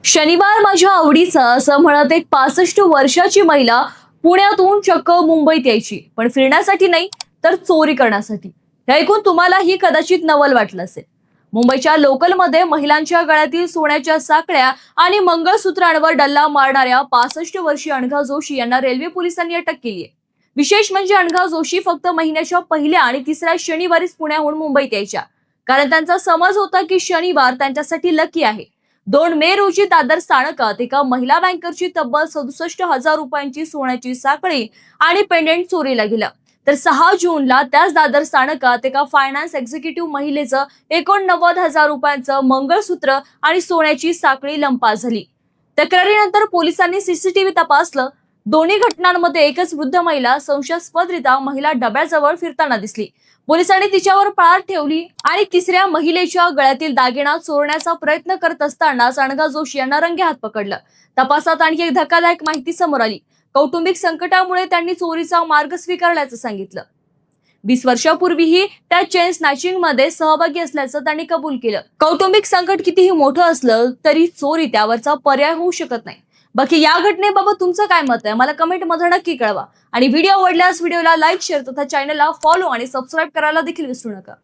शनिवार माझ्या आवडीचा असं म्हणत एक 65 वर्षाची महिला पुण्यातून चक्क मुंबईत यायची, पण फिरण्यासाठी नाही तर चोरी करण्यासाठी. हे ऐकून तुम्हालाही कदाचित नवल वाटलं असेल. मुंबईच्या लोकलमध्ये महिलांच्या गळ्यातील सोन्याच्या साखळ्या आणि मंगळसूत्रांवर डल्ला मारणाऱ्या 65 वर्षीय अनघा जोशी यांना रेल्वे पोलिसांनी अटक केली आहे. विशेष म्हणजे अनघा जोशी फक्त महिन्याच्या पहिल्या आणि तिसऱ्या शनिवारीच पुण्याहून मुंबईत यायच्या, कारण त्यांचा समज होता की शनिवार त्यांच्यासाठी लकी आहे. 2 मे रोजी दादर स्थानकात एका महिला बँकरची तब्बल 67,000 रुपयांची सोन्याची साखळी आणि पेंडेंट चोरीला गेला. तर 6 जूनला त्याच दादर स्थानकात एका फायनान्स एक्झिक्युटिव्ह महिलेचं 89,000 रुपयांचं मंगळसूत्र आणि सोन्याची साखळी लंपास झाली. तक्रारीनंतर पोलिसांनी सीसीटीव्ही तपासलं. दोन्ही घटनांमध्ये एकच वृद्ध महिला संशयास्पदरित्या महिला डब्याजवळ फिरताना दिसली. पोलिसांनी तिच्यावर पाळत ठेवली आणि तिसऱ्या महिलेच्या गळ्यातील दागिना चोरण्याचा प्रयत्न करत असतानाच अनघा जोशी यांना रंगेहात पकडलं. तपासात आणखी एक धक्कादायक माहिती समोर आली. कौटुंबिक संकटामुळे त्यांनी चोरीचा मार्ग स्वीकारल्याचं सांगितलं. 20 वर्षापूर्वीही त्या चेन स्नॅचिंग मध्ये सहभागी असल्याचं त्यांनी कबूल केलं. कौटुंबिक संकट कितीही मोठं असलं तरी चोरी त्यावरचा पर्याय होऊ शकत नाही. बाकी या घटनेबाबत तुमचं काय मत आहे मला कमेंट मध्ये नक्की कळवा. आणि व्हिडिओ आवडल्यास व्हिडिओला लाईक, शेअर तथा चॅनलला फॉलो आणि सबस्क्राईब करायला देखील विसरू नका.